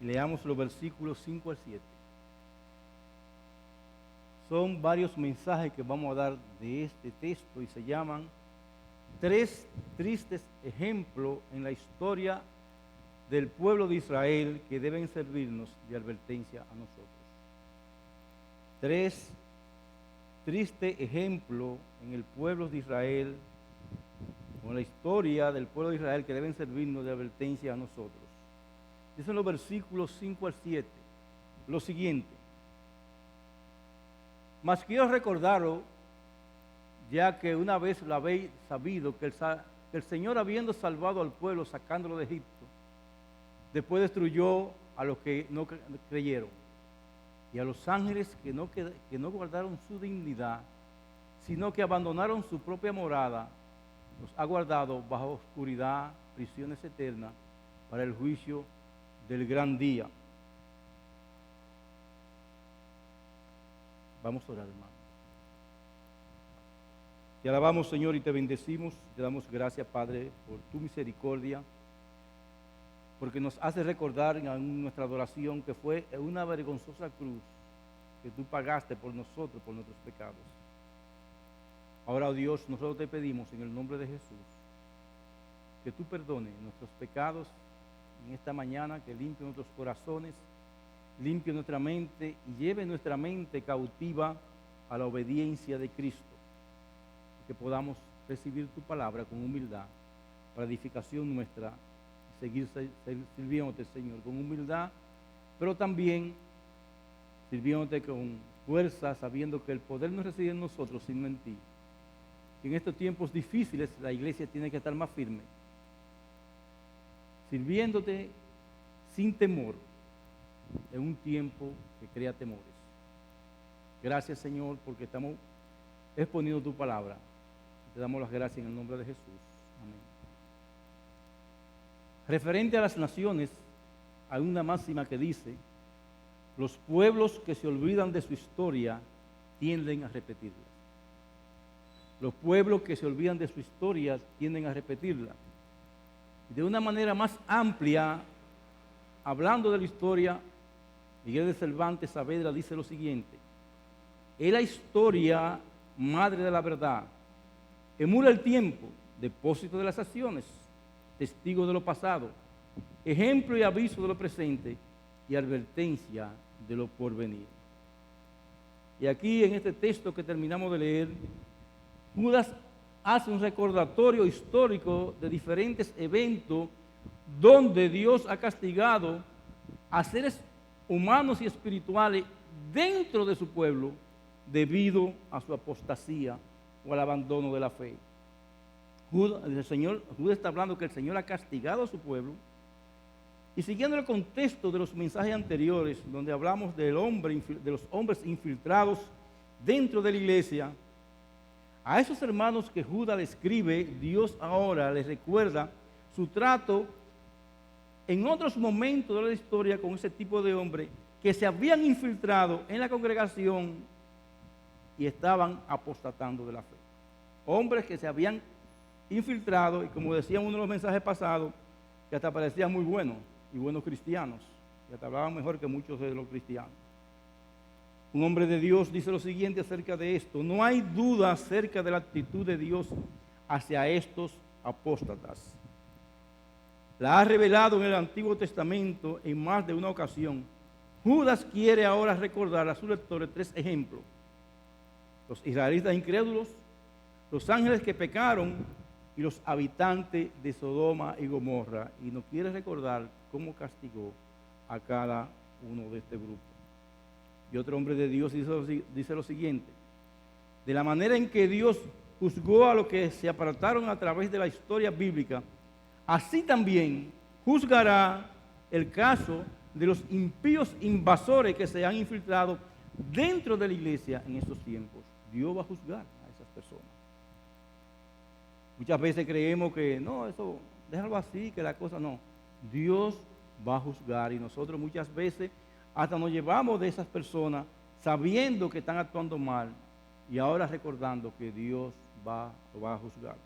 y leamos los versículos 5 al 7. Son varios mensajes que vamos a dar de este texto y se llaman tres tristes ejemplos en la historia del pueblo de Israel que deben servirnos de advertencia a nosotros. Tres tristes ejemplos en el pueblo de Israel, o en la historia del pueblo de Israel que deben servirnos de advertencia a nosotros. Dicen los versículos 5 al 7 lo siguiente: mas quiero recordaros, ya que una vez lo habéis sabido, que el Señor, habiendo salvado al pueblo, sacándolo de Egipto, después destruyó a los que no creyeron, y a los ángeles que no guardaron su dignidad, sino que abandonaron su propia morada, los ha guardado bajo oscuridad, prisiones eternas, para el juicio del gran día. Vamos a orar, hermano. Te alabamos, Señor, y te bendecimos. Te damos gracias, Padre, por tu misericordia, porque nos hace recordar en nuestra adoración que fue una vergonzosa cruz que tú pagaste por nosotros, por nuestros pecados. Ahora, oh Dios, nosotros te pedimos en el nombre de Jesús que tú perdones nuestros pecados en esta mañana, que limpie nuestros corazones, limpie nuestra mente y lleve nuestra mente cautiva a la obediencia de Cristo. Que podamos recibir tu palabra con humildad para edificación nuestra y seguir sirviéndote, Señor, con humildad, pero también sirviéndote con fuerza, sabiendo que el poder no reside en nosotros, sino en ti. Que en estos tiempos difíciles la iglesia tiene que estar más firme, sirviéndote sin temor en un tiempo que crea temores. Gracias, Señor, porque estamos exponiendo tu palabra. Te damos las gracias en el nombre de Jesús. Amén. Referente a las naciones, hay una máxima que dice: los pueblos que se olvidan de su historia tienden a repetirla. Los pueblos que se olvidan de su historia tienden a repetirla. De una manera más amplia, hablando de la historia, Miguel de Cervantes Saavedra dice lo siguiente: es la historia madre de la verdad, emula el tiempo, depósito de las acciones, testigo de lo pasado, ejemplo y aviso de lo presente y advertencia de lo porvenir. Y aquí en este texto que terminamos de leer, Judas hace un recordatorio histórico de diferentes eventos donde Dios ha castigado a seres humanos y espirituales dentro de su pueblo debido a su apostasía o al abandono de la fe. Judas está hablando que el Señor ha castigado a su pueblo, y siguiendo el contexto de los mensajes anteriores, donde hablamos de los hombres infiltrados dentro de la iglesia, a esos hermanos que Judas le escribe, Dios ahora les recuerda su trato en otros momentos de la historia con ese tipo de hombres que se habían infiltrado en la congregación y estaban apostatando de la fe. Hombres que se habían infiltrado y, como decía uno de los mensajes pasados, que hasta parecían muy buenos y buenos cristianos, que hasta hablaban mejor que muchos de los cristianos. Un hombre de Dios dice lo siguiente acerca de esto: no hay duda acerca de la actitud de Dios hacia estos apóstatas. La ha revelado en el Antiguo Testamento en más de una ocasión. Judas quiere ahora recordar a sus lectores tres ejemplos: los israelitas incrédulos, los ángeles que pecaron y los habitantes de Sodoma y Gomorra. Y nos quiere recordar cómo castigó a cada uno de este grupo. Y otro hombre de Dios dice lo siguiente: de la manera en que Dios juzgó a los que se apartaron a través de la historia bíblica, así también juzgará el caso de los impíos invasores que se han infiltrado dentro de la iglesia en estos tiempos. Dios va a juzgar a esas personas. Muchas veces creemos que no, eso, déjalo así, que la cosa no. Dios va a juzgar, y nosotros muchas veces hasta nos llevamos de esas personas sabiendo que están actuando mal y ahora recordando que Dios lo va a juzgar.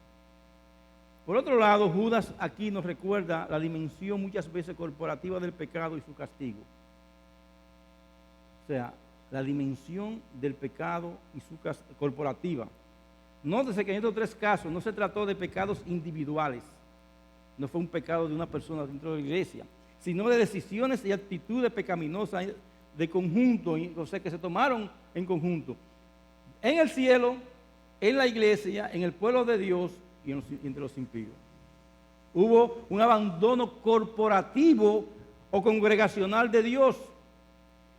Por otro lado, Judas aquí nos recuerda la dimensión muchas veces corporativa del pecado y su castigo. O sea, la dimensión del pecado y su corporativa. Nótese que en estos tres casos no se trató de pecados individuales, no fue un pecado de una persona dentro de la iglesia, sino de decisiones y actitudes pecaminosas de conjunto, o sea, que se tomaron en conjunto. En el cielo, en la iglesia, en el pueblo de Dios y entre los impíos. Hubo un abandono corporativo o congregacional de Dios.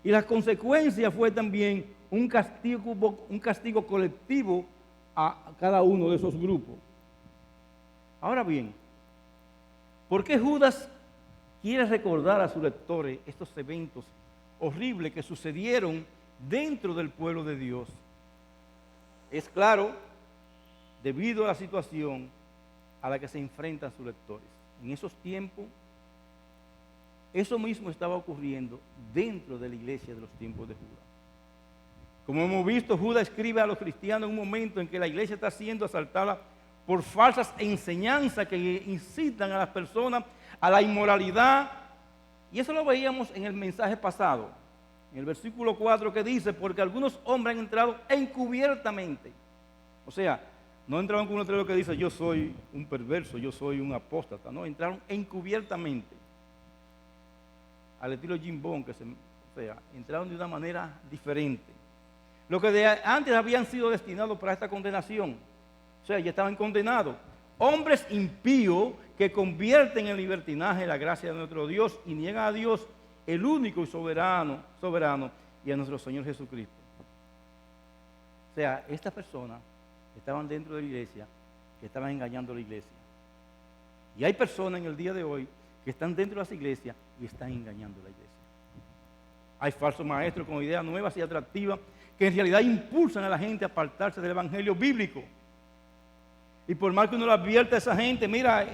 Y la consecuencia fue también un castigo colectivo a cada uno de esos grupos. Ahora bien, ¿por qué Judas quiere recordar a sus lectores estos eventos horribles que sucedieron dentro del pueblo de Dios? Es claro, debido a la situación a la que se enfrentan sus lectores. En esos tiempos, eso mismo estaba ocurriendo dentro de la iglesia de los tiempos de Judas. Como hemos visto, Judas escribe a los cristianos en un momento en que la iglesia está siendo asaltada por falsas enseñanzas que incitan a las personas a la inmoralidad. Y eso lo veíamos en el mensaje pasado, en el versículo 4 que dice, porque algunos hombres han entrado encubiertamente. O sea, no entraron con un letrero que dice, yo soy un perverso, yo soy un apóstata. No, entraron encubiertamente. Al estilo Jim Bond, entraron de una manera diferente. Los que antes habían sido destinados para esta condenación, o sea, ya estaban condenados. Hombres impíos que convierten en libertinaje la gracia de nuestro Dios y niegan a Dios, el único y soberano, y a nuestro Señor Jesucristo. O sea, estas personas estaban dentro de la iglesia, que estaban engañando a la iglesia. Y hay personas en el día de hoy que están dentro de las iglesias y están engañando a la iglesia. Hay falsos maestros con ideas nuevas y atractivas que en realidad impulsan a la gente a apartarse del evangelio bíblico. Y por más que uno lo advierta a esa gente, mira,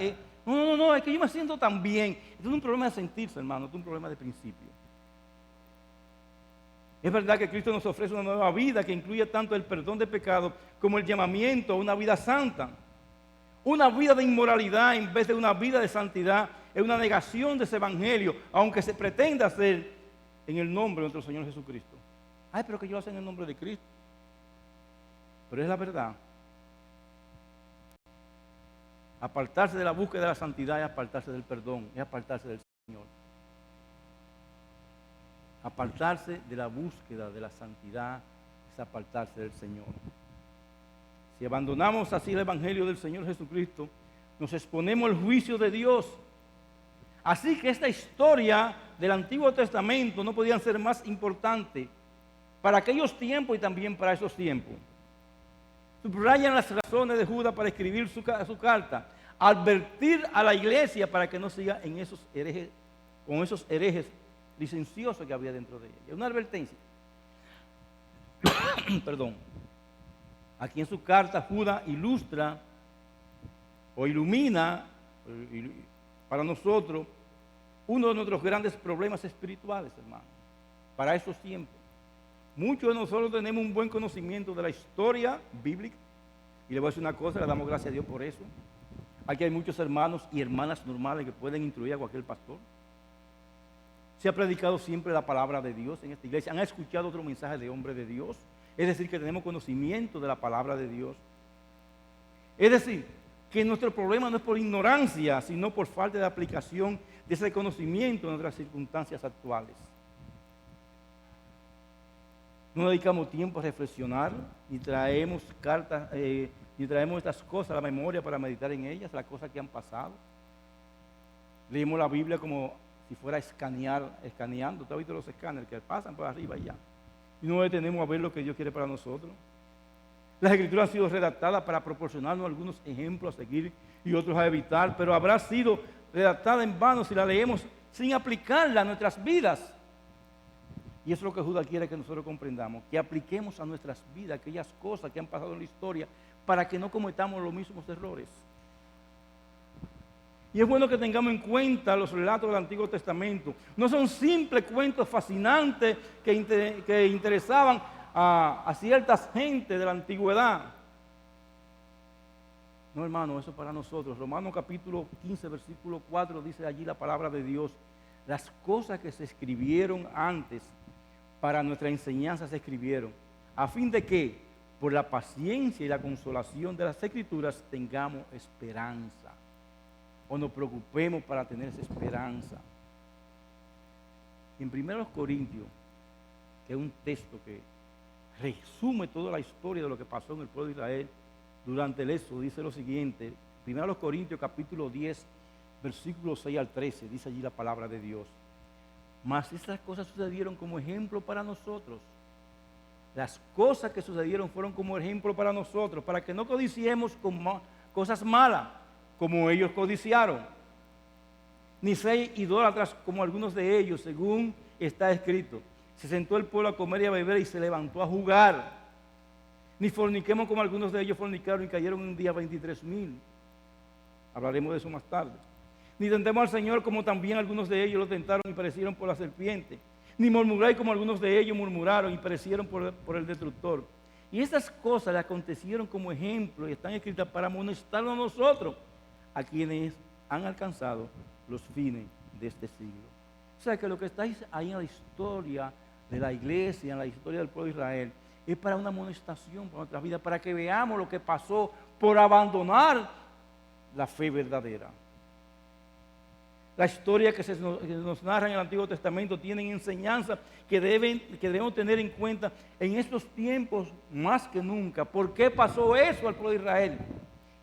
no, es que yo me siento tan bien. Esto no es un problema de sentirse, hermano, esto es un problema de principio. Es verdad que Cristo nos ofrece una nueva vida que incluye tanto el perdón de pecados como el llamamiento a una vida santa. Una vida de inmoralidad en vez de una vida de santidad es una negación de ese evangelio, aunque se pretenda hacer en el nombre de nuestro Señor Jesucristo. Ay, pero que yo lo hago en el nombre de Cristo. Pero es la verdad. Apartarse de la búsqueda de la santidad es apartarse del perdón, es apartarse del Señor. Apartarse de la búsqueda de la santidad es apartarse del Señor. Si abandonamos así el evangelio del Señor Jesucristo, nos exponemos al juicio de Dios. Así que esta historia del Antiguo Testamento no podía ser más importante para aquellos tiempos y también para esos tiempos. Subrayan las razones de Judas para escribir su carta, advertir a la iglesia para que no siga en esos herejes, con esos herejes licenciosos que había dentro de ella. Es una advertencia. Perdón. Aquí en su carta Judas ilustra o ilumina para nosotros uno de nuestros grandes problemas espirituales, hermano, para esos tiempos. Muchos de nosotros tenemos un buen conocimiento de la historia bíblica y le voy a decir una cosa, le damos gracias a Dios por eso. Aquí hay muchos hermanos y hermanas normales que pueden instruir a cualquier pastor. Se ha predicado siempre la palabra de Dios en esta iglesia. Han escuchado otro mensaje de hombre de Dios. Es decir, que tenemos conocimiento de la palabra de Dios. Es decir, que nuestro problema no es por ignorancia, sino por falta de aplicación de ese conocimiento en nuestras circunstancias actuales. No dedicamos tiempo a reflexionar, ni traemos cartas, ni traemos estas cosas a la memoria para meditar en ellas, las cosas que han pasado. Leemos la Biblia como si fuera escaneando. ¿Usted ha visto los escáneres que pasan por arriba y ya? Y no detenemos a ver lo que Dios quiere para nosotros. Las escrituras han sido redactadas para proporcionarnos algunos ejemplos a seguir y otros a evitar, pero habrá sido redactada en vano si la leemos sin aplicarla a nuestras vidas. Y eso es lo que Judas quiere que nosotros comprendamos, que apliquemos a nuestras vidas aquellas cosas que han pasado en la historia para que no cometamos los mismos errores. Y es bueno que tengamos en cuenta los relatos del Antiguo Testamento. No son simples cuentos fascinantes que interesaban a ciertas gentes de la antigüedad. No, hermano, eso para nosotros. Romanos capítulo 15, versículo 4 dice allí la palabra de Dios. Las cosas que se escribieron antes para nuestra enseñanza se escribieron, a fin de que por la paciencia y la consolación de las Escrituras tengamos esperanza, o nos preocupemos para tener esa esperanza. En 1 Corintios, que es un texto que resume toda la historia de lo que pasó en el pueblo de Israel durante el Éxodo, dice lo siguiente. 1 Corintios capítulo 10, versículos 6 al 13, dice allí la palabra de Dios. Mas estas cosas sucedieron como ejemplo para nosotros. Las cosas que sucedieron fueron como ejemplo para nosotros, para que no codiciemos con cosas malas, como ellos codiciaron, ni ser idólatras como algunos de ellos, según está escrito. Se sentó el pueblo a comer y a beber y se levantó a jugar. Ni forniquemos como algunos de ellos fornicaron y cayeron un día 23,000. Hablaremos de eso más tarde. Ni tentemos al Señor como también algunos de ellos lo tentaron y perecieron por la serpiente. Ni murmuráis como algunos de ellos murmuraron y perecieron por el destructor. Y estas cosas le acontecieron como ejemplo y están escritas para amonestarnos a nosotros, a quienes han alcanzado los fines de este siglo. O sea que lo que está ahí en la historia de la iglesia, en la historia del pueblo de Israel, es para una amonestación para nuestra vida, para que veamos lo que pasó por abandonar la fe verdadera. La historia que nos narra en el Antiguo Testamento tienen enseñanzas que debemos tener en cuenta en estos tiempos más que nunca. ¿Por qué pasó eso al pueblo de Israel?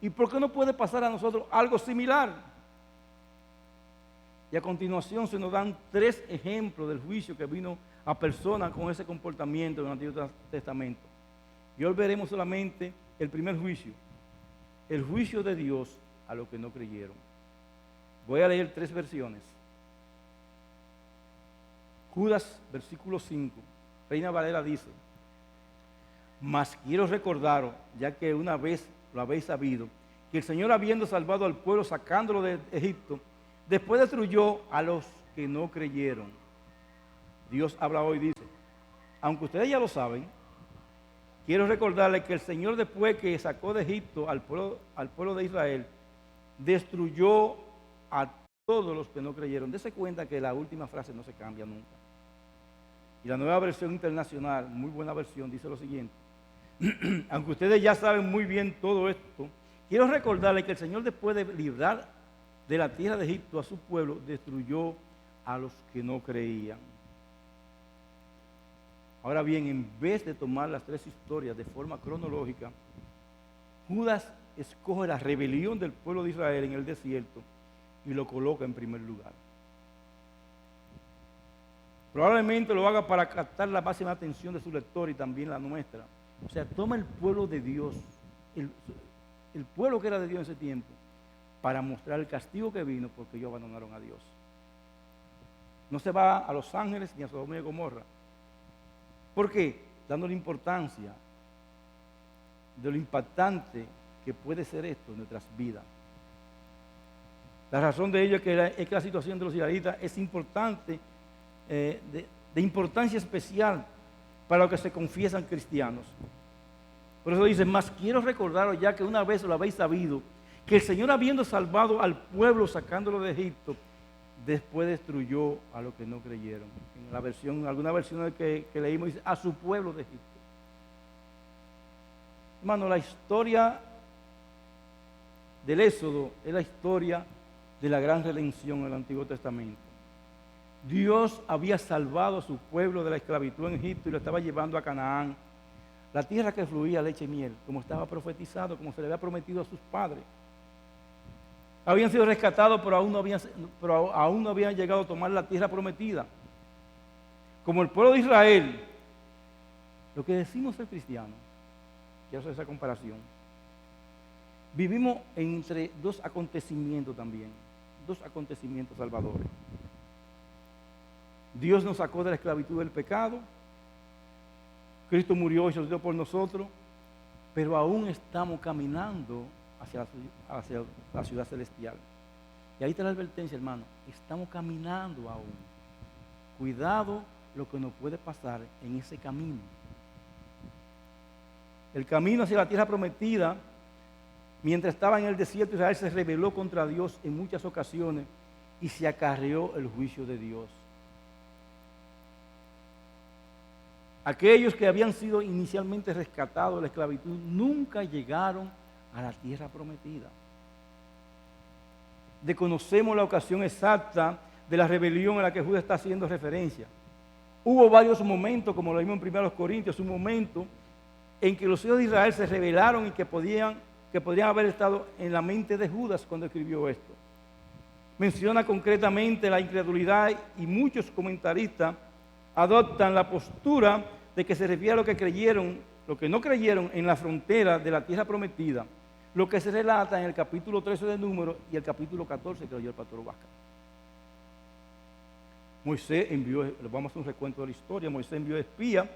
¿Y por qué no puede pasar a nosotros algo similar? Y a continuación se nos dan 3 ejemplos del juicio que vino a personas con ese comportamiento en el Antiguo Testamento. Y hoy veremos solamente el primer juicio, el juicio de Dios a los que no creyeron. Voy a leer 3 versiones. Judas, versículo 5, Reina Valera dice: mas quiero recordaros, ya que una vez lo habéis sabido, que el Señor, habiendo salvado al pueblo sacándolo de Egipto, después destruyó a los que no creyeron. Dios habla hoy y dice: aunque ustedes ya lo saben, quiero recordarles que el Señor, después que sacó de Egipto al pueblo de Israel, destruyó a todos los que no creyeron. Dese cuenta que la última frase no se cambia nunca. Y la Nueva Versión Internacional, muy buena versión, dice lo siguiente: aunque ustedes ya saben muy bien todo esto, quiero recordarles que el Señor, después de librar de la tierra de Egipto a su pueblo, destruyó a los que no creían. Ahora bien, en vez de tomar las 3 historias de forma cronológica, Judas escoge la rebelión del pueblo de Israel en el desierto y lo coloca en primer lugar. Probablemente lo haga para captar la máxima atención de su lector y también la nuestra. O sea, toma el pueblo de Dios, el pueblo que era de Dios en ese tiempo, para mostrar el castigo que vino porque ellos abandonaron a Dios. No se va a Los Ángeles ni a Sodoma y Gomorra. ¿Por qué? Dándole importancia de lo impactante que puede ser esto en nuestras vidas. La razón de ello es que la situación de los israelitas es importante, de importancia especial para los que se confiesan cristianos. Por eso dice: mas quiero recordaros, ya que una vez lo habéis sabido, que el Señor, habiendo salvado al pueblo sacándolo de Egipto, después destruyó a los que no creyeron. En la versión, alguna versión que leímos dice: a su pueblo de Egipto. Hermano, la historia del Éxodo es la historia de la gran redención en el Antiguo Testamento. Dios había salvado a su pueblo de la esclavitud en Egipto y lo estaba llevando a Canaán, la tierra que fluía leche y miel, como estaba profetizado, como se le había prometido a sus padres. Habían sido rescatados, pero aún no habían llegado a tomar la tierra prometida. Como el pueblo de Israel, lo que decimos ser cristianos, quiero hacer esa comparación, vivimos entre 2 acontecimientos también, 2 acontecimientos salvadores. Dios nos sacó de la esclavitud del pecado, Cristo murió y se dio por nosotros, pero aún estamos caminando hacia la ciudad celestial. Y ahí está la advertencia, hermano: estamos caminando aún. Cuidado lo que nos puede pasar en ese camino. El camino hacia la tierra prometida Mientras estaba en el desierto, Israel se rebeló contra Dios en muchas ocasiones y se acarreó el juicio de Dios. Aquellos que habían sido inicialmente rescatados de la esclavitud nunca llegaron a la tierra prometida. Desconocemos la ocasión exacta de la rebelión a la que Judá está haciendo referencia. Hubo varios momentos, como lo vimos en 1 Corintios, un momento en que los hijos de Israel se rebelaron y que podrían haber estado en la mente de Judas cuando escribió esto. Menciona concretamente la incredulidad y muchos comentaristas adoptan la postura de que se refiere a lo que no creyeron en la frontera de la tierra prometida, lo que se relata en el capítulo 13 de Números y el capítulo 14 que leyó el pastor Vázquez. Moisés envió, vamos a hacer un recuento de la historia, Moisés envió espías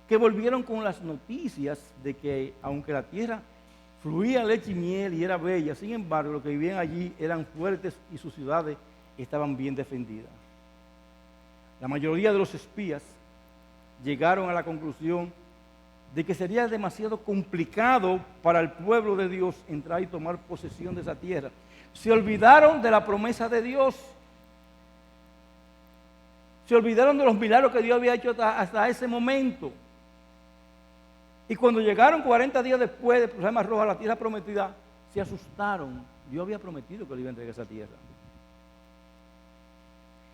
que volvieron con las noticias de que aunque la tierra fluía leche y miel y era bella, sin embargo los que vivían allí eran fuertes y sus ciudades estaban bien defendidas. La mayoría de los espías llegaron a la conclusión de que sería demasiado complicado para el pueblo de Dios entrar y tomar posesión de esa tierra. Se olvidaron de la promesa de Dios. Se olvidaron de los milagros que Dios había hecho hasta ese momento. Y cuando llegaron 40 días después del Mar Rojo a la tierra prometida, se asustaron. Dios había prometido que le iba a entregar esa tierra.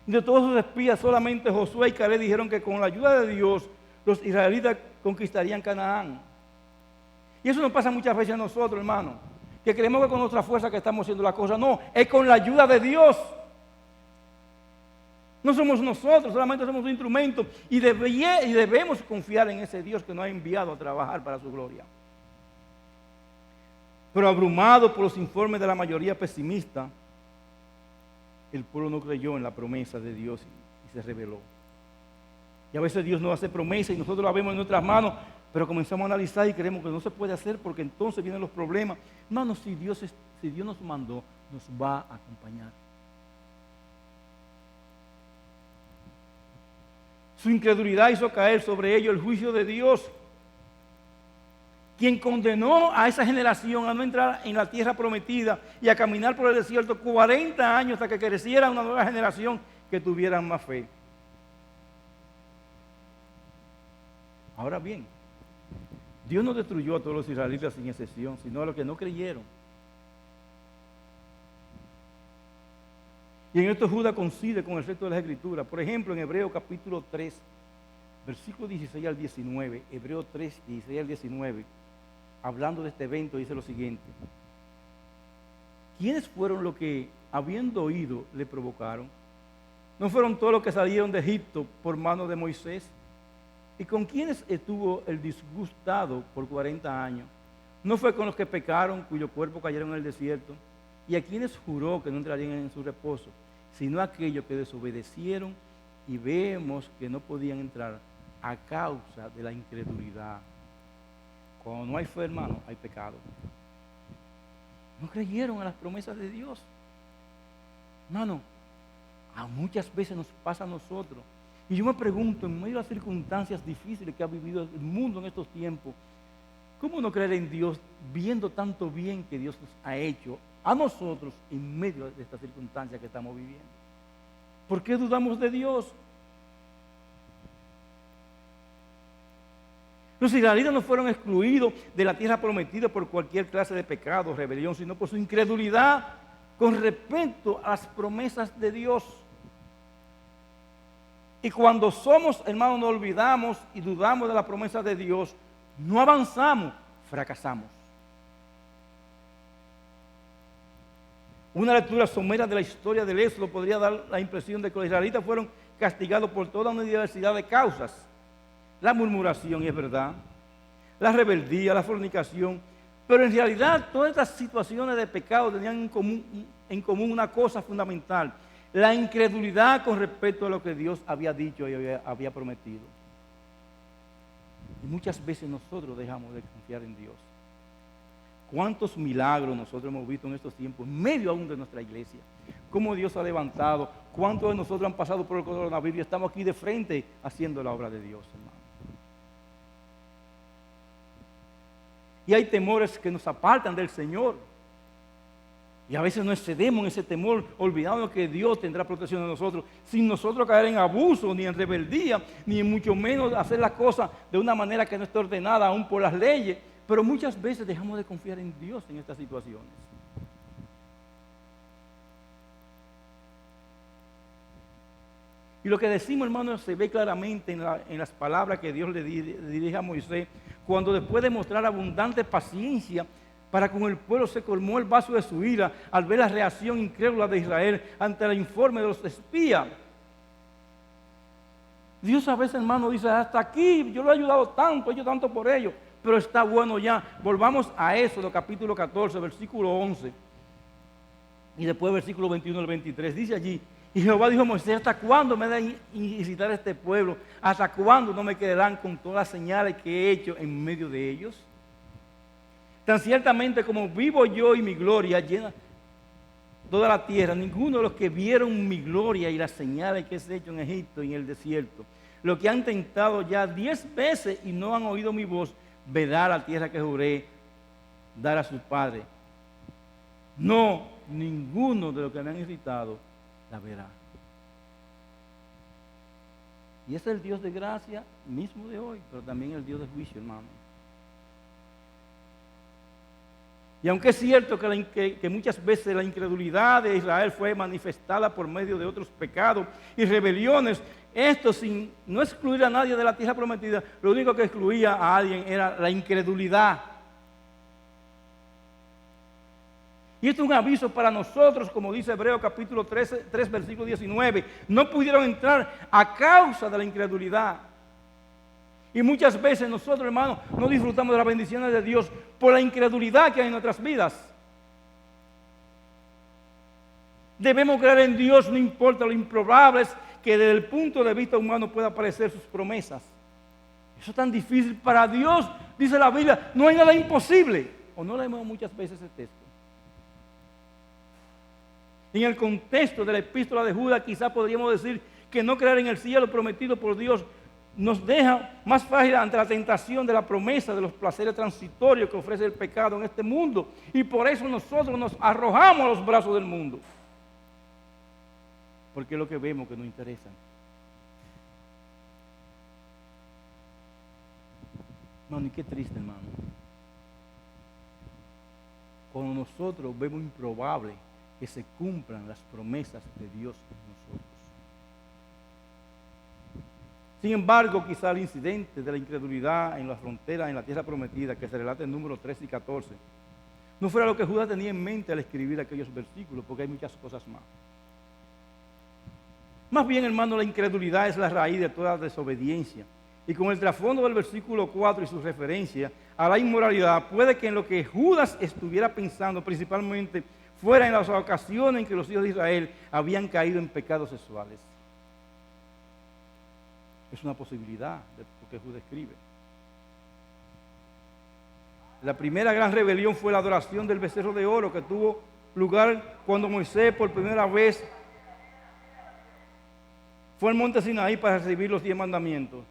De todos sus espías, solamente Josué y Caleb dijeron que con la ayuda de Dios, los israelitas conquistarían Canaán. Y eso nos pasa muchas veces a nosotros, hermanos, que creemos que con nuestra fuerza que estamos haciendo la cosa. No, es con la ayuda de Dios. No somos nosotros, solamente somos un instrumento y debemos confiar en ese Dios que nos ha enviado a trabajar para su gloria. Pero abrumado por los informes de la mayoría pesimista, el pueblo no creyó en la promesa de Dios y se rebeló. Y a veces Dios nos hace promesas y nosotros la vemos en nuestras manos, pero comenzamos a analizar y creemos que no se puede hacer porque entonces vienen los problemas. Hermanos, si Dios nos mandó, nos va a acompañar. Su incredulidad hizo caer sobre ellos el juicio de Dios, quien condenó a esa generación a no entrar en la tierra prometida y a caminar por el desierto 40 años hasta que creciera una nueva generación que tuviera más fe. Ahora bien, Dios no destruyó a todos los israelitas sin excepción, sino a los que no creyeron. Y en esto Judá coincide con el resto de las Escrituras. Por ejemplo, en Hebreos capítulo 3, versículo 16 al 19, Hebreos 3, 16 al 19, hablando de este evento, dice lo siguiente: ¿quiénes fueron los que, habiendo oído, le provocaron? ¿No fueron todos los que salieron de Egipto por mano de Moisés? ¿Y con quiénes estuvo el disgustado por 40 años? ¿No fue con los que pecaron, cuyo cuerpo cayeron en el desierto? ¿Y a quienes juró que no entrarían en su reposo? Sino a aquellos que desobedecieron, y vemos que no podían entrar a causa de la incredulidad. Cuando no hay fe, hermano, hay pecado. No creyeron a las promesas de Dios. Hermano, muchas veces nos pasa a nosotros. Y yo me pregunto, en medio de las circunstancias difíciles que ha vivido el mundo en estos tiempos, ¿cómo no creer en Dios viendo tanto bien que Dios nos ha hecho a nosotros en medio de estas circunstancias que estamos viviendo? ¿Por qué dudamos de Dios? Los israelitas no fueron excluidos de la tierra prometida por cualquier clase de pecado o rebelión, sino por su incredulidad con respecto a las promesas de Dios. Y cuando somos, hermanos, nos olvidamos y dudamos de la promesa de Dios, no avanzamos, fracasamos. Una lectura somera de la historia del Éxodo podría dar la impresión de que los israelitas fueron castigados por toda una diversidad de causas. La murmuración, y es verdad, la rebeldía, la fornicación, pero en realidad todas estas situaciones de pecado tenían en común una cosa fundamental: la incredulidad con respecto a lo que Dios había dicho y había prometido. Y muchas veces nosotros dejamos de confiar en Dios. ¿Cuántos milagros nosotros hemos visto en estos tiempos, en medio aún de nuestra iglesia? ¿Cómo Dios ha levantado? ¿Cuántos de nosotros han pasado por el coronavirus y estamos aquí de frente haciendo la obra de Dios, hermano? y hay temores que nos apartan del Señor. Y a veces nos excedemos en ese temor, olvidando que Dios tendrá protección de nosotros, sin nosotros caer en abuso, ni en rebeldía, ni mucho menos hacer las cosas de una manera que no esté ordenada aún por las leyes. Pero muchas veces dejamos de confiar en Dios en estas situaciones. Y lo que decimos, hermanos, se ve claramente en las palabras que Dios le dirige a Moisés, cuando después de mostrar abundante paciencia para con el pueblo, se colmó el vaso de su ira al ver la reacción incrédula de Israel ante el informe de los espías. Dios a veces, hermano, dice, hasta aquí yo lo he ayudado tanto, he hecho tanto por ellos, pero está bueno ya. Volvamos a Éxodo capítulo 14, versículo 11, y después versículo 21 al 23, dice allí: y Jehová dijo a Moisés, ¿hasta cuándo me da incitar a este pueblo? ¿Hasta cuándo no me quedarán con todas las señales que he hecho en medio de ellos? Tan ciertamente como vivo yo y mi gloria llena toda la tierra, ninguno de los que vieron mi gloria y las señales que he hecho en Egipto y en el desierto, los que han tentado ya 10 veces y no han oído mi voz, verá la tierra que juré dar a sus padres. No, ninguno de los que me han irritado la verá. Y ese es el Dios de gracia mismo de hoy, pero también el Dios de juicio, hermano. Y aunque es cierto que muchas veces la incredulidad de Israel fue manifestada por medio de otros pecados y rebeliones, esto sin no excluir a nadie de la tierra prometida, lo único que excluía a alguien era la incredulidad. Y esto es un aviso para nosotros, como dice Hebreos capítulo 3, versículo 19. No pudieron entrar a causa de la incredulidad. Y muchas veces nosotros, hermanos, no disfrutamos de las bendiciones de Dios por la incredulidad que hay en nuestras vidas. Debemos creer en Dios, no importa lo improbables que desde el punto de vista humano pueda parecer sus promesas. Eso es tan difícil para Dios, dice la Biblia, no hay nada imposible. ¿O no leemos muchas veces ese texto? En el contexto de la epístola de Judas, quizás podríamos decir que no creer en el cielo prometido por Dios nos deja más frágil ante la tentación de la promesa de los placeres transitorios que ofrece el pecado en este mundo. Y por eso nosotros nos arrojamos a los brazos del mundo. Porque es lo que vemos que nos interesa. Hermano, y qué triste, hermano. Cuando nosotros vemos improbable que se cumplan las promesas de Dios en nosotros. Sin embargo, quizá el incidente de la incredulidad en la frontera, en la tierra prometida, que se relata en números 13 y 14, no fuera lo que Judas tenía en mente al escribir aquellos versículos, porque hay muchas cosas más. Más bien, hermano, la incredulidad es la raíz de toda desobediencia. Y con el trasfondo del versículo 4 y su referencia a la inmoralidad, puede que en lo que Judas estuviera pensando principalmente fuera en las ocasiones en que los hijos de Israel habían caído en pecados sexuales. Es una posibilidad de lo que Judas escribe. La primera gran rebelión fue la adoración del becerro de oro que tuvo lugar cuando Moisés por primera vez fue al monte Sinaí para recibir los 10 mandamientos.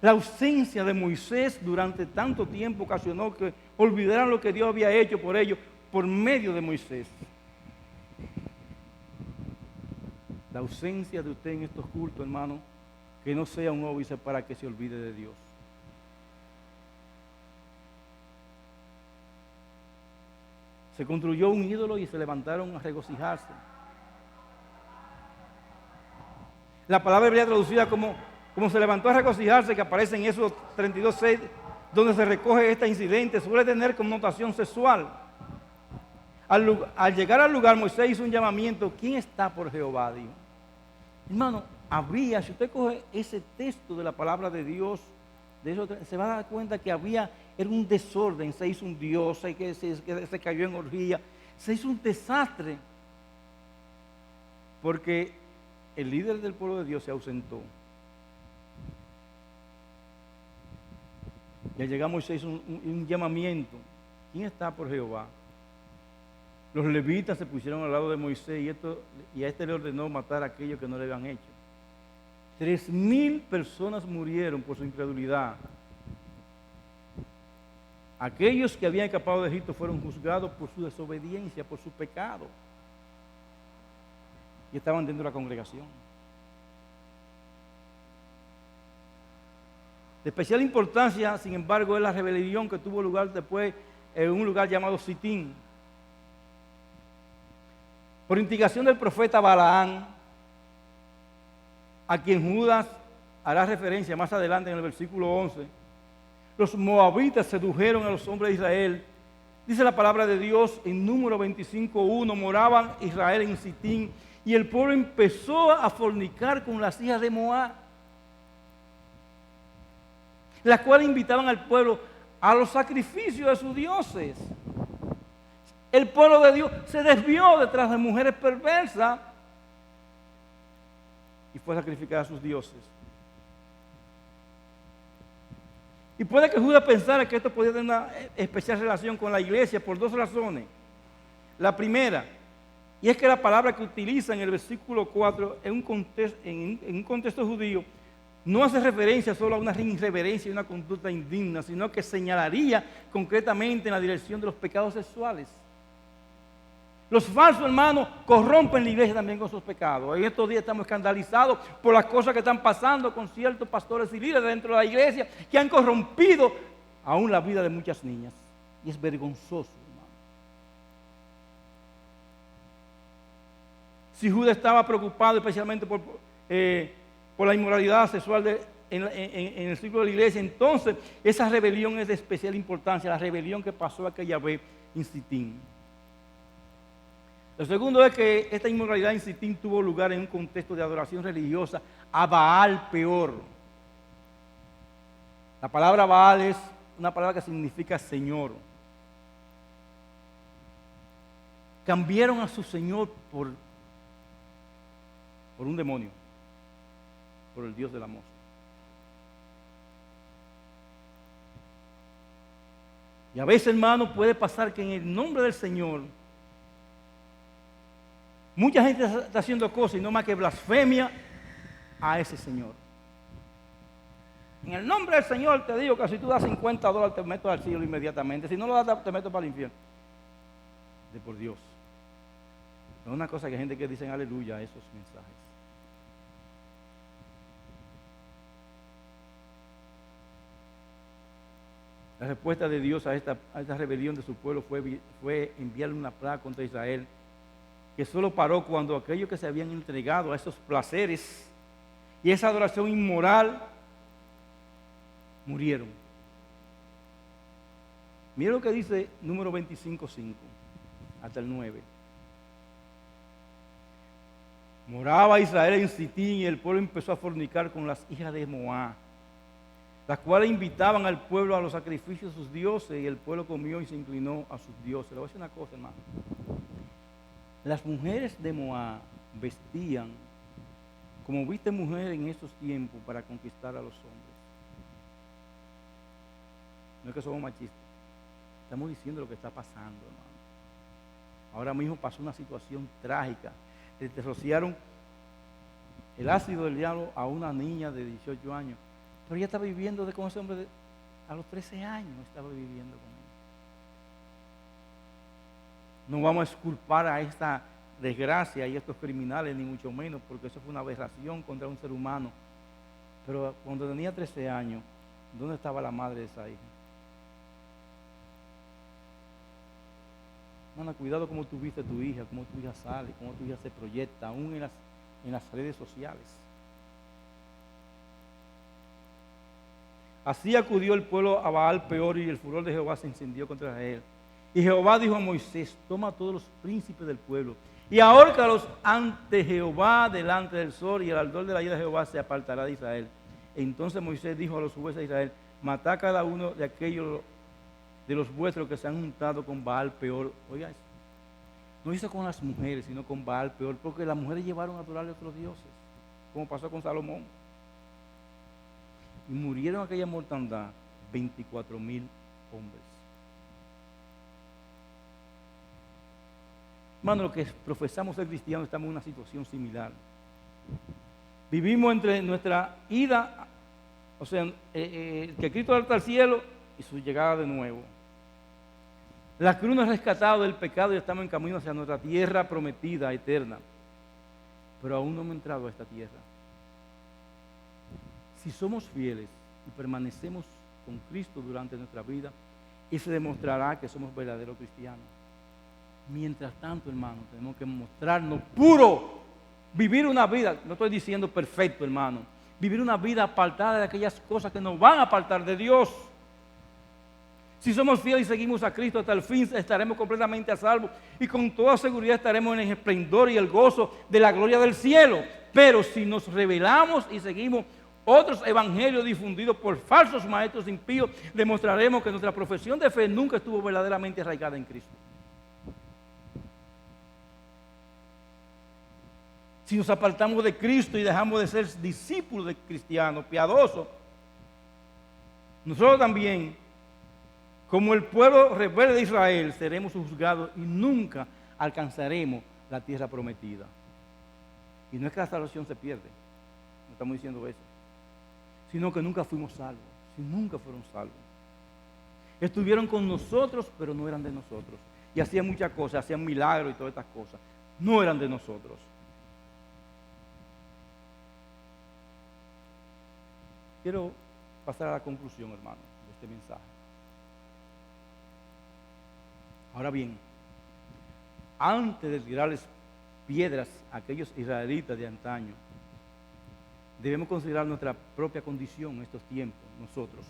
La ausencia de Moisés durante tanto tiempo ocasionó que olvidaran lo que Dios había hecho por ellos por medio de Moisés. La ausencia de usted en estos cultos, hermano, que no sea un óbice para que se olvide de Dios. Se construyó un ídolo y se levantaron a regocijarse. La palabra hebrea traducida como se levantó a regocijarse, que aparece en Éxodo 32:6, donde se recoge este incidente, suele tener connotación sexual. Al llegar al lugar, Moisés hizo un llamamiento: ¿quién está por Jehová? Dijo. Hermano, si usted coge ese texto de la palabra de Dios, se va a dar cuenta que era un desorden, se hizo un dios, que se cayó en orgía, se hizo un desastre, porque el líder del pueblo de Dios se ausentó. Y al llegar Moisés hizo un llamamiento: ¿quién está por Jehová? Los levitas se pusieron al lado de Moisés y a este le ordenó matar a aquellos que no le habían hecho. 3,000 personas murieron por su incredulidad. Aquellos que habían escapado de Egipto fueron juzgados por su desobediencia, por su pecado. Y estaban dentro de la congregación. De especial importancia, sin embargo, es la rebelión que tuvo lugar después en un lugar llamado Sitín. Por instigación del profeta Balaán, a quien Judas hará referencia más adelante en el versículo 11, los moabitas sedujeron a los hombres de Israel. Dice la palabra de Dios en Número 25:1, moraban Israel en Sitín, y el pueblo empezó a fornicar con las hijas de Moab, las cuales invitaban al pueblo a los sacrificios de sus dioses. El pueblo de Dios se desvió detrás de mujeres perversas y fue a sacrificar a sus dioses. Y puede que Judas pensara que esto podía tener una especial relación con la iglesia por dos razones. La primera, y es que la palabra que utiliza en el versículo 4 en un contexto judío no hace referencia solo a una irreverencia y una conducta indigna, sino que señalaría concretamente en la dirección de los pecados sexuales. Los falsos hermanos corrompen la iglesia también con sus pecados. En estos días estamos escandalizados por las cosas que están pasando con ciertos pastores y líderes dentro de la iglesia que han corrompido aún la vida de muchas niñas. Y es vergonzoso, hermano. Si Judas estaba preocupado especialmente por la inmoralidad sexual en el círculo de la iglesia, entonces esa rebelión es de especial importancia, la rebelión que pasó aquella vez en Sitín. Lo segundo es que esta inmoralidad en Sitín tuvo lugar en un contexto de adoración religiosa a Baal Peor. La palabra Baal es una palabra que significa Señor. Cambiaron a su Señor por un demonio, por el Dios del amor. Y a veces, hermano, puede pasar que en el nombre del Señor mucha gente está haciendo cosas y no más que blasfemia a ese Señor. En el nombre del Señor te digo que si tú das $50 te meto al cielo inmediatamente. Si no lo das te meto para el infierno. De por Dios. No es una cosa que hay gente que dice aleluya a esos mensajes. La respuesta de Dios a esta rebelión de su pueblo fue enviarle una plaga contra Israel, que solo paró cuando aquellos que se habían entregado a esos placeres y esa adoración inmoral murieron. Mira lo que dice Número 25:5 hasta el 9. Moraba Israel en Sitín y el pueblo empezó a fornicar con las hijas de Moab, las cuales invitaban al pueblo a los sacrificios de sus dioses, y el pueblo comió y se inclinó a sus dioses. Le voy a decir una cosa, hermano. Las mujeres de Moab vestían como visten mujeres en estos tiempos para conquistar a los hombres. No es que somos machistas, estamos diciendo lo que está pasando, hermano. Ahora mismo pasó una situación trágica. Le rociaron el ácido del diablo a una niña de 18 años, pero ella estaba viviendo con ese hombre a los 13 años, estaba viviendo con él. No vamos a exculpar a esta desgracia y a estos criminales, ni mucho menos, porque eso fue una aberración contra un ser humano. Pero cuando tenía 13 años, ¿dónde estaba la madre de esa hija? Hermana, cuidado cómo tú viste a tu hija, cómo tu hija sale, cómo tu hija se proyecta, aún en las redes sociales. Así acudió el pueblo a Baal Peor y el furor de Jehová se encendió contra Israel. Y Jehová dijo a Moisés: toma a todos los príncipes del pueblo y ahórcalos ante Jehová delante del sol, y el ardor de la ira de Jehová se apartará de Israel. Entonces Moisés dijo a los jueces de Israel: matad a cada uno de aquellos de los vuestros que se han juntado con Baal Peor. Oiga eso. No hizo con las mujeres, sino con Baal Peor, porque las mujeres llevaron a adorar a otros dioses, como pasó con Salomón. Y murieron aquella mortandad 24,000 hombres. Hermano, los que profesamos ser cristianos estamos en una situación similar. Vivimos entre nuestra ida, o sea, que Cristo alta al cielo y su llegada de nuevo. La cruz nos ha rescatado del pecado y estamos en camino hacia nuestra tierra prometida, eterna. Pero aún no hemos entrado a esta tierra. Si somos fieles y permanecemos con Cristo durante nuestra vida, eso demostrará que somos verdaderos cristianos. Mientras tanto, hermano, tenemos que mostrarnos puros. Vivir una vida, no estoy diciendo perfecto, hermano, vivir una vida apartada de aquellas cosas que nos van a apartar de Dios. Si somos fieles y seguimos a Cristo hasta el fin, estaremos completamente a salvo y con toda seguridad estaremos en el esplendor y el gozo de la gloria del cielo. Pero si nos rebelamos y seguimos otros evangelios difundidos por falsos maestros impíos, demostraremos que nuestra profesión de fe nunca estuvo verdaderamente arraigada en Cristo. Si nos apartamos de Cristo y dejamos de ser discípulos de cristianos piadosos, nosotros también, como el pueblo rebelde de Israel, seremos juzgados y nunca alcanzaremos la tierra prometida. Y no es que la salvación se pierde, no estamos diciendo eso, sino que nunca fuimos salvos, si nunca fueron salvos. Estuvieron con nosotros, pero no eran de nosotros. Y hacían muchas cosas, hacían milagros y todas estas cosas. No eran de nosotros. Quiero pasar a la conclusión, hermano, de este mensaje. Ahora bien, antes de tirarles piedras a aquellos israelitas de antaño, debemos considerar nuestra propia condición en estos tiempos, nosotros.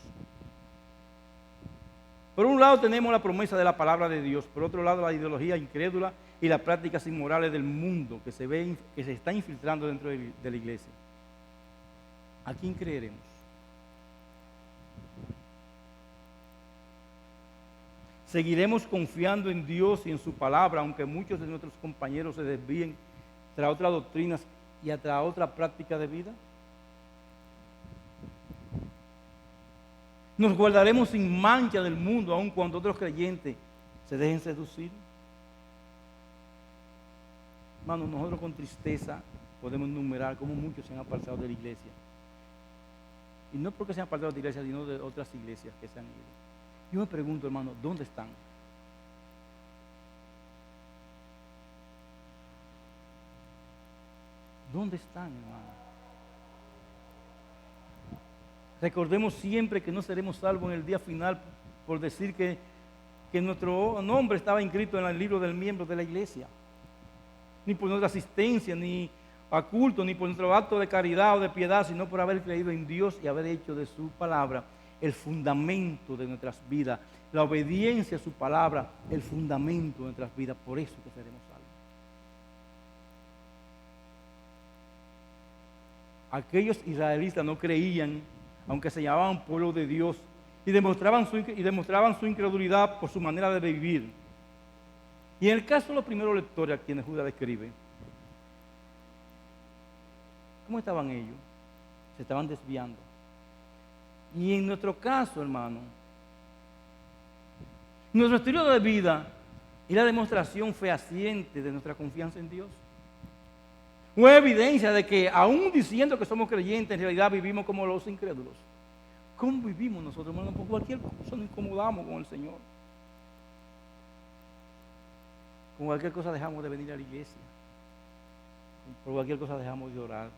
Por un lado tenemos la promesa de la palabra de Dios, por otro lado la ideología incrédula y las prácticas inmorales del mundo que se está infiltrando dentro de la iglesia. ¿A quién creeremos? Seguiremos confiando en Dios y en su palabra, aunque muchos de nuestros compañeros se desvíen tras otras doctrinas y tras otra práctica de vida. Nos guardaremos sin mancha del mundo, aun cuando otros creyentes se dejen seducir. Hermanos, nosotros con tristeza podemos enumerar cómo muchos se han apartado de la iglesia. Y no porque se han apartado de la iglesia, sino de otras iglesias que se han ido. Yo me pregunto, hermano, ¿dónde están? ¿Dónde están, hermano? Recordemos siempre que no seremos salvos en el día final por decir que nuestro nombre estaba inscrito en el libro del miembro de la iglesia. Ni por nuestra asistencia, ni a culto, ni por nuestro acto de caridad o de piedad, sino por haber creído en Dios y haber hecho de su palabra el fundamento de nuestras vidas. La obediencia a su palabra, el fundamento de nuestras vidas. Por eso que seremos salvos. Aquellos israelitas no creían, aunque se llamaban pueblo de Dios, y demostraban su incredulidad por su manera de vivir. Y en el caso de los primeros lectores a quienes Judas describe, ¿cómo estaban ellos? Se estaban desviando. Y en nuestro caso, hermano, nuestro estilo de vida es la demostración fehaciente de nuestra confianza en Dios. Una evidencia de que aún diciendo que somos creyentes, en realidad vivimos como los incrédulos. ¿Cómo vivimos nosotros, hermano? Por cualquier cosa nos incomodamos con el Señor. Con cualquier cosa dejamos de venir a la iglesia. Por cualquier cosa dejamos de orar.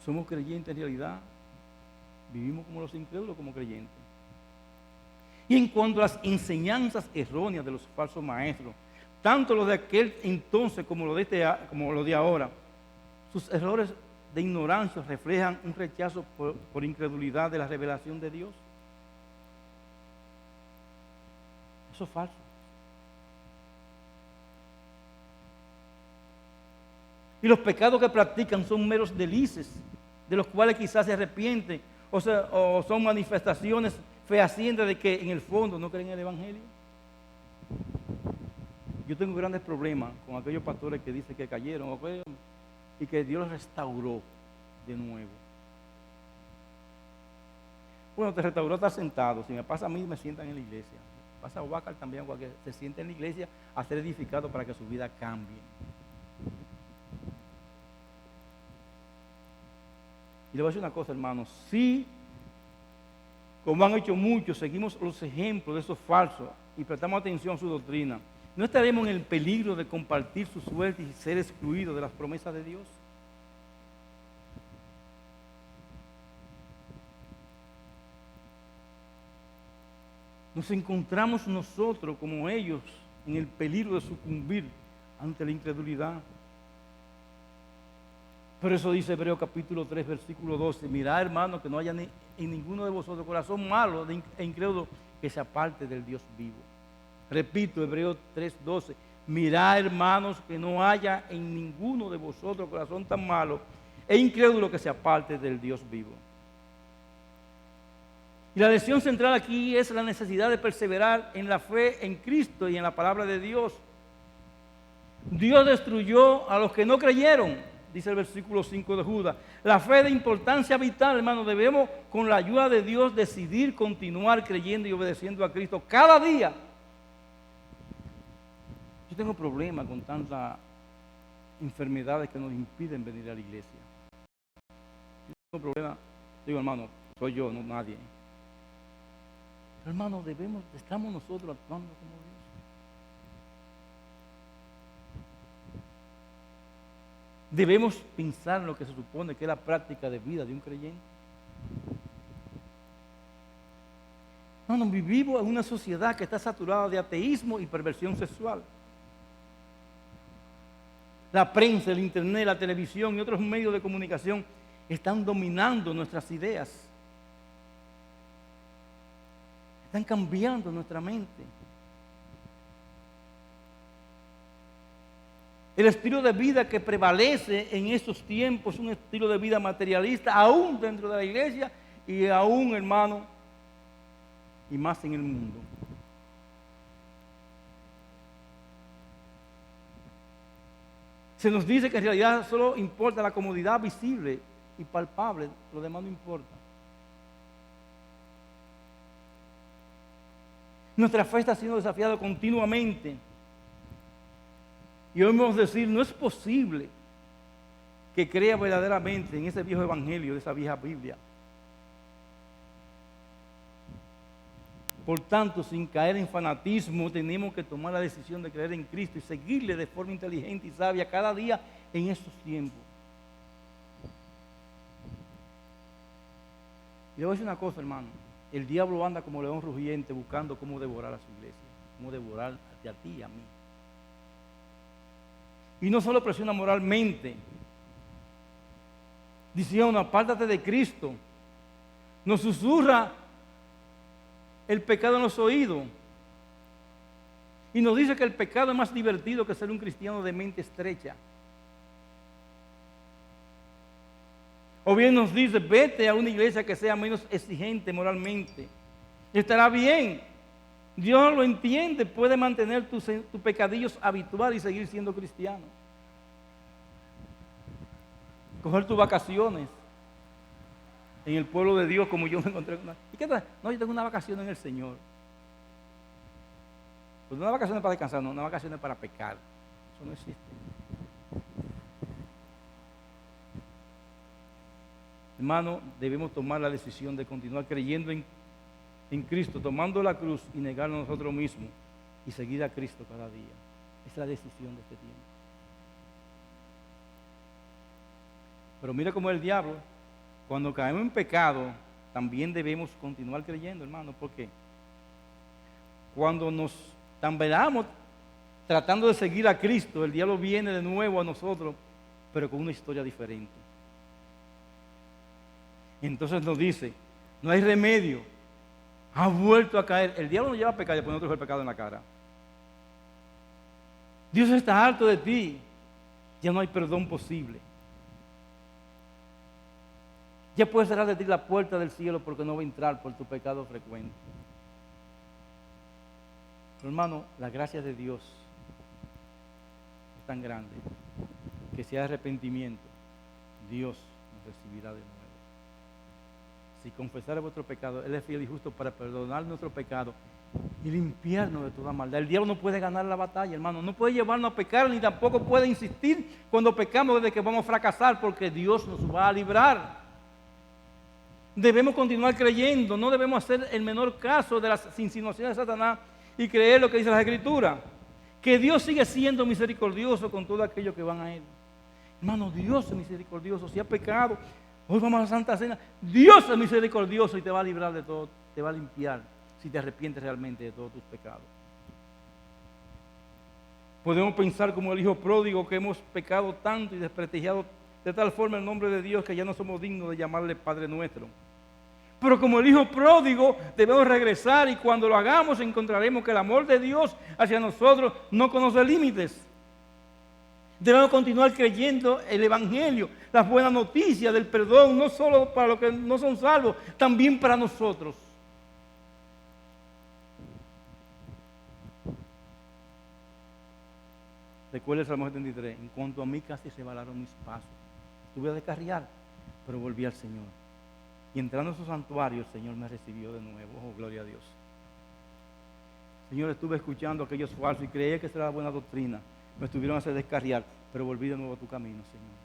Somos creyentes en realidad, vivimos como los incrédulos, como creyentes. Y en cuanto a las enseñanzas erróneas de los falsos maestros, tanto los de aquel entonces como los de ahora, sus errores de ignorancia reflejan un rechazo por incredulidad de la revelación de Dios. Eso es falso. Y los pecados que practican son meros delices, de los cuales quizás se arrepienten, o son manifestaciones fehacientes de que en el fondo no creen en el Evangelio. Yo tengo grandes problemas con aquellos pastores que dicen que cayeron y que Dios los restauró de nuevo. Bueno, te restauró estar sentado. Si me pasa a mí, me sientan en la iglesia. Pasa a Huácar también, cualquier, se sienta en la iglesia a ser edificado para que su vida cambie. Y le voy a decir una cosa, hermanos, si, como han hecho muchos, seguimos los ejemplos de esos falsos y prestamos atención a su doctrina, no estaremos en el peligro de compartir su suerte y ser excluidos de las promesas de Dios. Nos encontramos nosotros, como ellos, en el peligro de sucumbir ante la incredulidad. Por eso dice Hebreos capítulo 3, versículo 12, mirad, hermanos, que no haya en ninguno de vosotros corazón malo e incrédulo que se aparte del Dios vivo. Repito, Hebreos 3, 12, mirad, hermanos, que no haya en ninguno de vosotros corazón tan malo e incrédulo que se aparte del Dios vivo. Y la lección central aquí es la necesidad de perseverar en la fe en Cristo y en la palabra de Dios. Dios destruyó a los que no creyeron, dice el versículo 5 de Judas. La fe de importancia vital, hermano, debemos con la ayuda de Dios decidir continuar creyendo y obedeciendo a Cristo cada día. Yo tengo problemas con tantas enfermedades que nos impiden venir a la iglesia. Yo tengo problemas, digo, hermano, soy yo, no nadie. Pero, hermano, estamos nosotros actuando como Dios. Debemos pensar en lo que se supone que es la práctica de vida de un creyente. Hermano, vivimos en una sociedad que está saturada de ateísmo y perversión sexual. La prensa, el internet, la televisión y otros medios de comunicación están dominando nuestras ideas. Están cambiando nuestra mente. El estilo de vida que prevalece en estos tiempos es un estilo de vida materialista, aún dentro de la iglesia y aún, hermano, y más en el mundo. Se nos dice que en realidad solo importa la comodidad visible y palpable, lo demás no importa. Nuestra fe está siendo desafiada continuamente. Y oímos decir, no es posible que crea verdaderamente en ese viejo evangelio, de esa vieja Biblia. Por tanto, sin caer en fanatismo, tenemos que tomar la decisión de creer en Cristo y seguirle de forma inteligente y sabia cada día en estos tiempos. Y le voy a decir una cosa, hermano. El diablo anda como león rugiente buscando cómo devorar a su iglesia, cómo devorar a ti y a mí. Y no solo presiona moralmente, diciendo, apártate de Cristo. Nos susurra el pecado en los oídos. Y nos dice que el pecado es más divertido que ser un cristiano de mente estrecha. O bien nos dice, vete a una iglesia que sea menos exigente moralmente. Estará bien. Dios lo entiende, puede mantener tus pecadillos habituales y seguir siendo cristiano. Coger tus vacaciones en el pueblo de Dios como yo me encontré. ¿Y qué tal? No, yo tengo una vacación en el Señor. Pues una vacación es para descansar, no, una vacación es para pecar. Eso no existe. Hermano, debemos tomar la decisión de continuar creyendo en Cristo, tomando la cruz y negarnos a nosotros mismos y seguir a Cristo cada día. Esa es la decisión de este tiempo. Pero mira cómo el diablo, cuando caemos en pecado, también debemos continuar creyendo, hermano. ¿Por qué? Cuando nos tambaleamos tratando de seguir a Cristo, el diablo viene de nuevo a nosotros, pero con una historia diferente. Entonces nos dice, no hay remedio, ha vuelto a caer. El diablo no lleva a pecar y pone otro el pecado en la cara. Dios está harto de ti, ya no hay perdón posible. Ya puedes cerrar de ti la puerta del cielo porque no va a entrar por tu pecado frecuente. Pero hermano, la gracia de Dios es tan grande que si hay arrepentimiento, Dios nos recibirá de nuevo. Si confesare vuestro pecado, Él es fiel y justo para perdonar nuestro pecado y limpiarnos de toda maldad. El diablo no puede ganar la batalla, hermano. No puede llevarnos a pecar, ni tampoco puede insistir cuando pecamos desde que vamos a fracasar, porque Dios nos va a librar. Debemos continuar creyendo, no debemos hacer el menor caso de las insinuaciones de Satanás y creer lo que dice la Escritura, que Dios sigue siendo misericordioso con todos aquellos que van a Él. Hermano, Dios es misericordioso. Si has pecado, hoy vamos a la Santa Cena. Dios es misericordioso y te va a librar de todo, te va a limpiar si te arrepientes realmente de todos tus pecados. Podemos pensar como el hijo pródigo, que hemos pecado tanto y desprestigiado de tal forma el nombre de Dios que ya no somos dignos de llamarle Padre nuestro. Pero como el hijo pródigo debemos regresar, y cuando lo hagamos encontraremos que el amor de Dios hacia nosotros no conoce límites. Debemos continuar creyendo el Evangelio, las buenas noticias del perdón, no solo para los que no son salvos, también para nosotros. Recuerda el Salmo 73, en cuanto a mí casi se valaron mis pasos. Estuve a descarriar, pero volví al Señor. Y entrando en su santuario, el Señor me recibió de nuevo. Oh, gloria a Dios. Señor, estuve escuchando a aquellos falsos y creía que esa era la buena doctrina. Me estuvieron a hacer descarriar, pero volví de nuevo a tu camino, Señor.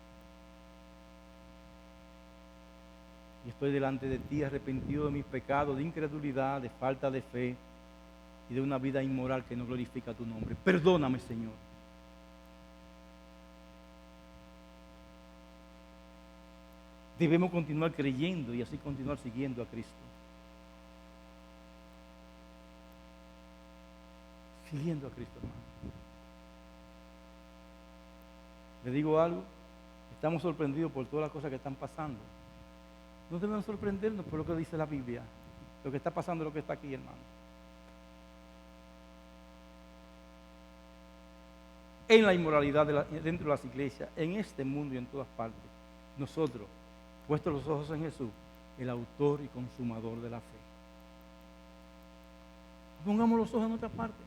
Y estoy delante de ti arrepentido de mis pecados, de incredulidad, de falta de fe y de una vida inmoral que no glorifica tu nombre. Perdóname, Señor. Debemos continuar creyendo y así continuar siguiendo a Cristo. Siguiendo a Cristo, hermano. Le digo algo, estamos sorprendidos por todas las cosas que están pasando. No debemos sorprendernos por lo que dice la Biblia. Lo que está pasando es lo que está aquí, hermano. En la inmoralidad dentro de las iglesias, en este mundo y en todas partes, nosotros, puestos los ojos en Jesús, el autor y consumador de la fe. Pongamos los ojos en otra parte.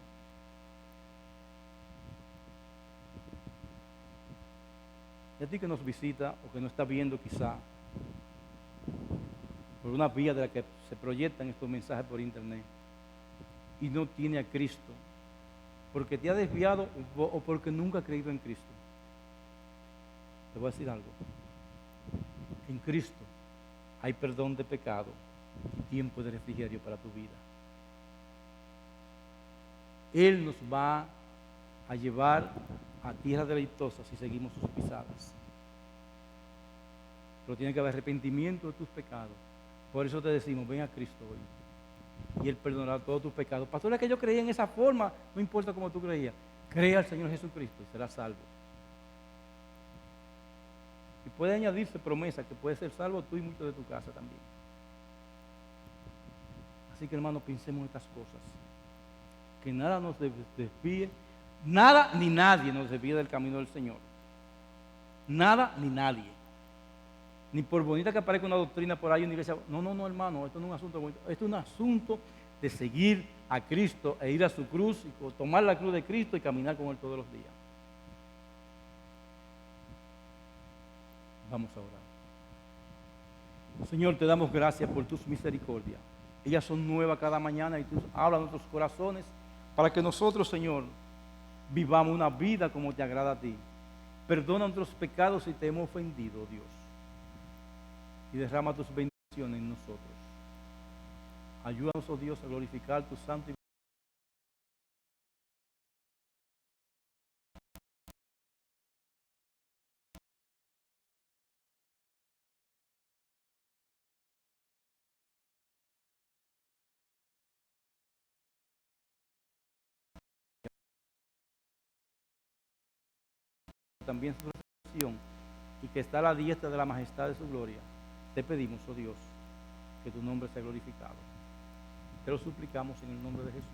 Y a ti que nos visita o que nos está viendo quizá por una vía de la que se proyectan estos mensajes por internet y no tiene a Cristo, porque te ha desviado o porque nunca ha creído en Cristo, te voy a decir algo. En Cristo hay perdón de pecado y tiempo de refrigerio para tu vida. Él nos va a llevar a tierras deleitosas si seguimos sus pisadas. Pero tiene que haber arrepentimiento de tus pecados. Por eso te decimos, ven a Cristo hoy y Él perdonará todos tus pecados. Pastor, es que yo creía en esa forma, no importa cómo tú creías. Crea al Señor Jesucristo y serás salvo. Y puede añadirse promesa que puede ser salvo tú y muchos de tu casa también. Así que, hermano, pensemos en estas cosas. Que nada nos desvíe, nada ni nadie nos desvíe del camino del Señor. Nada ni nadie. Ni por bonita que aparezca una doctrina por ahí en una iglesia. No, hermano, esto no es un asunto bonito. Esto es un asunto de seguir a Cristo e ir a su cruz, y tomar la cruz de Cristo y caminar con Él todos los días. Vamos a orar. Señor, te damos gracias por tus misericordias. Ellas son nuevas cada mañana y tú hablas a nuestros corazones para que nosotros, Señor, vivamos una vida como te agrada a ti. Perdona nuestros pecados si te hemos ofendido, Dios. Y derrama tus bendiciones en nosotros. Ayúdanos, oh Dios, a glorificar tu santo y también su resurrección, y que está a la diestra de la majestad de su gloria. Te pedimos, oh Dios, que tu nombre sea glorificado. Te lo suplicamos en el nombre de Jesús.